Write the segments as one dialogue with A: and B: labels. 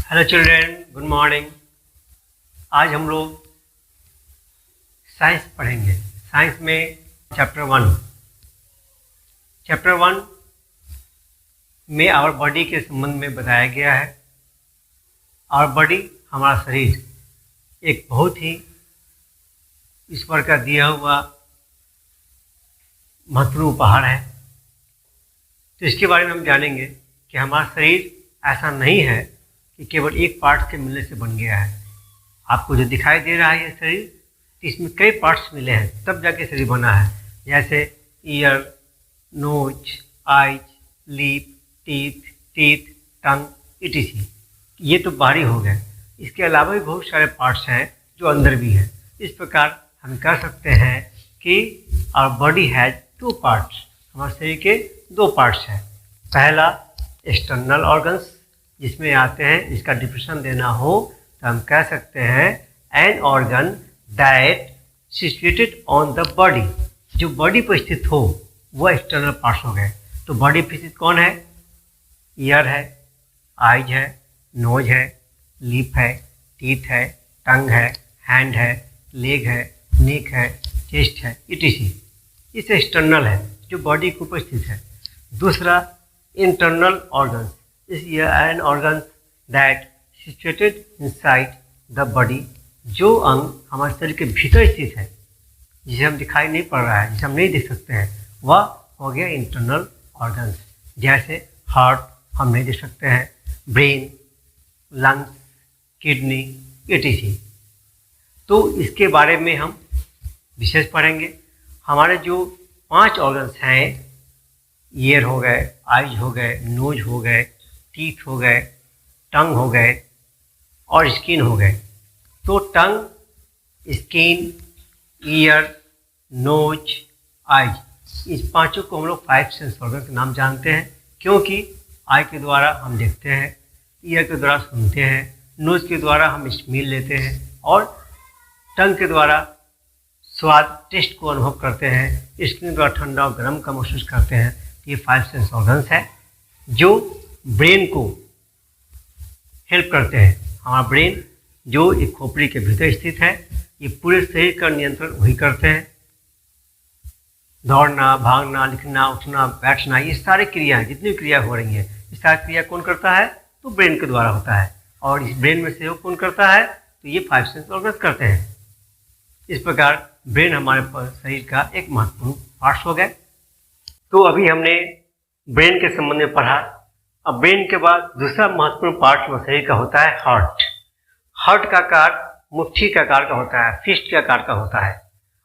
A: Hello children, good morning. आज हम लोग साइंस पढ़ेंगे। साइंस में चैप्टर वन में आवर बॉडी के संबंध में बताया गया है। आवर बॉडी, हमारा शरीर, एक बहुत ही ईश्वर का दिया हुआ महत्वपूर्ण उपहार है। तो इसके बारे में हम जानेंगे कि हमारा शरीर ऐसा नहीं है कि केवल एक पार्ट से मिलने से बन गया है। आपको जो दिखाई दे रहा है ये शरीर, तो इसमें कई पार्ट्स मिले हैं तब जाके शरीर बना है। जैसे ear, nose, eyes, lip, teeth, tongue, etc। ये तो बाहरी हो गए। इसके अलावा भी बहुत सारे पार्ट्स हैं जो अंदर भी हैं। इस प्रकार हम कह सकते हैं कि our body has two parts. हमारे शरीर के दो पार्ट्स हैं। पहला एक्सटर्नल ऑर्गन्स, जिसमें आते हैं, इसका डिफिनेशन देना हो तो हम कह सकते हैं an organ that situated on the body. जो बॉडी पर स्थित हो वह एक्सटर्नल पार्ट्स हो गए। तो बॉडी पर स्थित कौन है? ईयर है, आइज है, नोज है, लिप है, टीथ है, टंग है, हैंड है, लेग है, नेक है, चेस्ट है, etc। इसे एक्सटर्नल है जो बॉडी के ऊपर स्थित है। दूसरा internal organ is an organ that situated inside the body। जो अंग हमारे शरीर के भीतर स्थित है, जिसे हम दिखाई नहीं पड़ रहा है, जिसे हम नहीं देख सकते हैं, वह हो गया इंटरनल ऑर्गन्स। जैसे हार्ट हम नहीं देख सकते हैं, ब्रेन, लंग्स, किडनी, etc। तो इसके बारे में हम विशेष पढ़ेंगे। हमारे जो 5 ऑर्गन्स हैं, ईयर हो गए, आइज हो गए, नोज हो गए, टीथ हो गए, टंग हो गए और स्किन हो गए। तो टंग, स्किन, ईयर, नोज, आइज, इस पांचों को हम लोग 5 सेंस ऑर्गन के नाम जानते हैं। क्योंकि आई के द्वारा हम देखते हैं, ईयर के द्वारा सुनते हैं, नोज के द्वारा हम स्मेल लेते हैं और टंग के द्वारा स्वाद, टेस्ट को अनुभव करते हैं, स्किन के द्वारा ठंडा और गर्म का महसूस करते हैं। ये 5 सेंस ऑर्गन्स हैं जो ब्रेन को हेल्प करते हैं। हमारा ब्रेन जो एक खोपड़ी के भीतर स्थित है, ये पूरे शरीर का नियंत्रण वही करते हैं। दौड़ना, भागना, लिखना, उठना, बैठना, ये सारी क्रियाएं, जितनी क्रिया हो रही हैं, ये सारी क्रिया कौन करता है? तो ब्रेन के द्वारा होता है। और इस ब्रेन में सहयोग कौन करता है? तो ये 5 सेंस ऑर्गन्स करते हैं। इस प्रकार ब्रेन हमारे शरीर का एक महत्वपूर्ण पार्ट हो गए। तो अभी हमने ब्रेन के संबंध में पढ़ा। अब ब्रेन के बाद दूसरा महत्वपूर्ण पार्ट शरीर का होता है हार्ट। हार्ट का आकार मुट्ठी के आकार का होता है, फिस्ट के आकार का होता है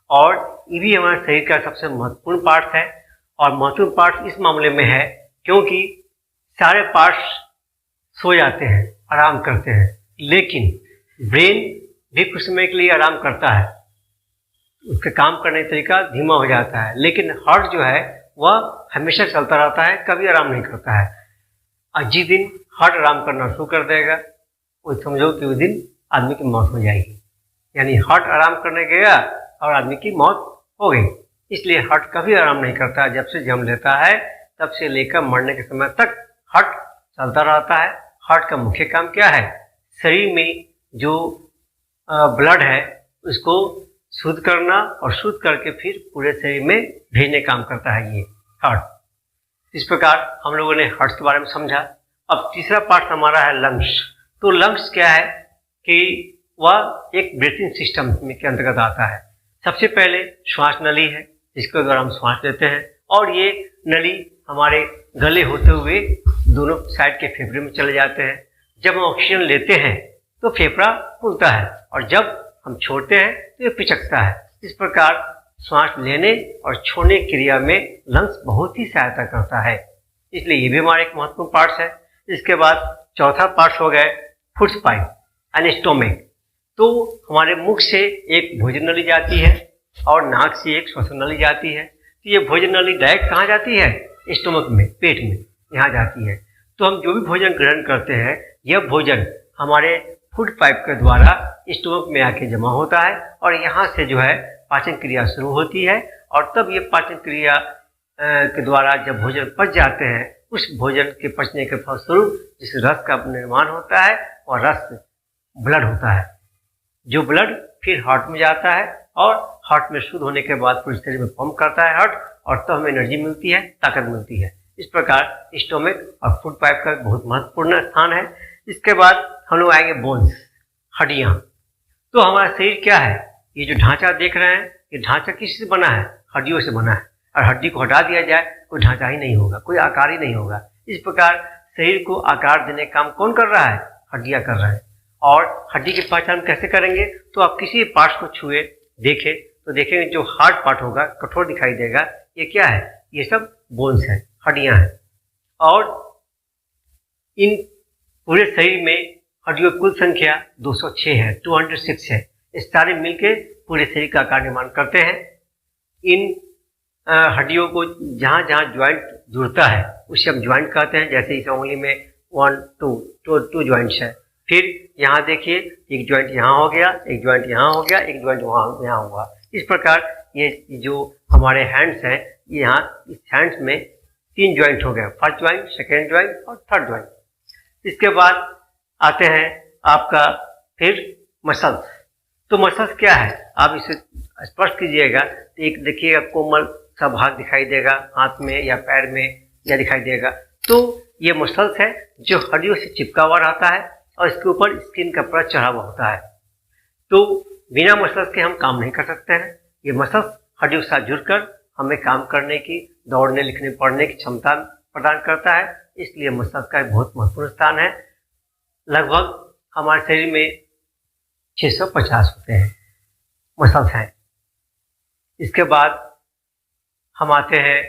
A: और ये भी हमारे शरीर का सबसे महत्वपूर्ण पार्ट है। और महत्वपूर्ण पार्ट इस मामले में है क्योंकि सारे पार्ट्स सो जाते हैं, आराम करते हैं, लेकिन ब्रेन भी कुछ समय के लिए आराम करता है, उसके काम करने का तरीका धीमा हो जाता है। लेकिन हार्ट जो है वह हमेशा चलता रहता है, कभी आराम नहीं करता है। और जिस दिन हार्ट आराम करना शुरू कर देगा, वो समझो कि उस दिन आदमी की मौत हो जाएगी। यानी हार्ट आराम करने गया और आदमी की मौत हो गई। इसलिए हार्ट कभी आराम नहीं करता। जब से जन्म लेता है तब से लेकर मरने के समय तक हार्ट चलता रहता है। हार्ट का मुख्य काम क्या है? शरीर में जो ब्लड है उसको शुद्ध करना और शुद्ध करके फिर पूरे शरीर में भेजने काम करता है ये हार्ट। इस प्रकार हम लोगों ने हार्ट के बारे में समझा। अब तीसरा पार्ट हमारा है लंग्स। तो लंग्स क्या है कि वह एक ब्रीथिंग सिस्टम के अंतर्गत आता है। सबसे पहले श्वास नली है, जिसके द्वारा हम श्वास लेते हैं और ये नली हमारे गले होते हुए दोनों साइड के फेफड़े में चले जाते हैं। जब हम ऑक्सीजन लेते हैं तो फेफड़ा फूलता है और जब हम छोड़ते हैं तो ये पिचकता है। इस प्रकार श्वास लेने और छोड़ने की क्रिया में लंग्स बहुत ही सहायता करता है, इसलिए ये भी हमारे एक महत्वपूर्ण पार्ट है। इसके बाद चौथा पार्ट हो गए फूड पाइप यानी स्टोमक। तो हमारे मुख से एक भोजन नली जाती है और नाक से एक श्वसन नली जाती है। तो ये भोजन नली डायरेक्ट कहाँ जाती है? स्टोमक में, पेट में, यहाँ जाती है। तो हम जो भी भोजन ग्रहण करते हैं, यह भोजन हमारे फूड पाइप के द्वारा स्टोमक में आके जमा होता है और यहाँ से जो है पाचन क्रिया शुरू होती है। और तब ये पाचन क्रिया के द्वारा जब भोजन पच जाते हैं, उस भोजन के पचने के फलस्वरूप जिस रस का निर्माण होता है और रक्त ब्लड होता है, जो ब्लड फिर हार्ट में जाता है और हार्ट में शुद्ध होने के बाद पूरे शरीर में पंप करता है हार्ट, और तब हमें एनर्जी मिलती है, ताकत मिलती है। इस प्रकार स्टोमक और फूड पाइप का बहुत महत्वपूर्ण स्थान है। इसके बाद हम लोग आएंगे बोन्स, हड्डियाँ। तो हमारा शरीर क्या है, ये जो ढांचा देख रहे हैं, ये ढांचा किससे बना है, हड्डियों से बना है। और हड्डी को हटा दिया जाए कोई ढांचा ही नहीं होगा, कोई आकार ही नहीं होगा। इस प्रकार शरीर को आकार देने का काम कौन कर रहा है, हड्डियाँ कर रहा है। और हड्डी की पहचान कैसे करेंगे, तो आप किसी पार्ट को छुए देखें तो देखेंगे जो हार्ड पार्ट होगा, कठोर दिखाई देगा, ये क्या है, ये सब बोन्स हैं, हड्डियाँ हैं। और इन पूरे शरीर में हड्डियों की कुल संख्या 206 है, 206 है। इस सारे मिलके पूरे शरीर का आकार निर्माण करते हैं। इन हड्डियों को जहाँ जहाँ ज्वाइंट जुड़ता है उसे हम ज्वाइंट कहते हैं। जैसे इस उंगली में 1 2 ज्वाइंट्स है, फिर यहाँ देखिए एक ज्वाइंट यहाँ हो गया, एक ज्वाइंट यहाँ हो गया, एक ज्वाइंट वहाँ यहाँ हुआ। इस प्रकार ये जो हमारे हैंड्स हैं, ये यहाँ इस हैंड्स में 3 ज्वाइंट हो गए, फर्स्ट ज्वाइंट, सेकेंड ज्वाइंट और थर्ड ज्वाइंट। इसके बाद आते हैं आपका फिर मसल्स। तो मसल्स क्या है, आप इसे स्पर्श कीजिएगा तो एक देखिएगा कोमल सा भाग दिखाई देगा, हाथ में या पैर में या दिखाई देगा। तो ये मसल्स है जो हड्डियों से चिपका हुआ रहता है और इसके ऊपर स्किन का परत चढ़ा हुआ होता है। तो बिना मसल्स के हम काम नहीं कर सकते हैं। ये मसल्स हड्डियों के साथ जुड़कर हमें काम करने की, दौड़ने, लिखने, पढ़ने की क्षमता प्रदान करता है। इसलिए मसल्स का एक बहुत महत्वपूर्ण स्थान है। लगभग हमारे शरीर में 650 होते हैं मसल्स हैं। इसके बाद हम आते हैं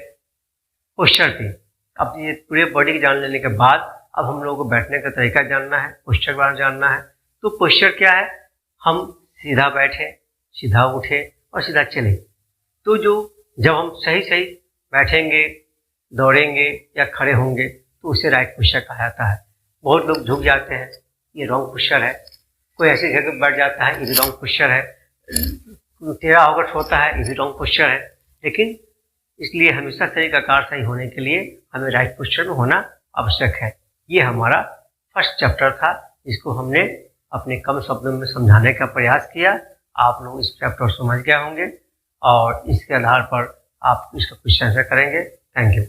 A: पोस्चर पे। अब ये पूरे बॉडी के जान लेने के बाद अब हम लोगों को बैठने का तरीका जानना है, पोस्चर के बारे में जानना है। तो पोस्चर क्या है, हम सीधा बैठे, सीधा उठे और सीधा चले। तो जब हम सही बैठेंगे, दौड़ेंगे या खड़े होंगे तो उसे राइट पोस्चर कहा जाता है। बहुत लोग झुक जाते हैं, ये रॉन्ग पोस्चर है। कोई ऐसी जगह पर बैठ जाता है, ये भी रॉन्ग पोस्चर है। टेढ़ा होकर सोता है, ये भी रॉन्ग पोस्चर है। लेकिन इसलिए हमेशा शरीर का आकार सही होने के लिए हमें राइट पोस्चर में होना आवश्यक है। ये हमारा फर्स्ट चैप्टर था, जिसको हमने अपने कम शब्दों में समझाने का प्रयास किया। आप लोग इस चैप्टर समझ गए होंगे और इसके आधार पर आप इसका क्वेश्चन आंसर करेंगे। Thank you.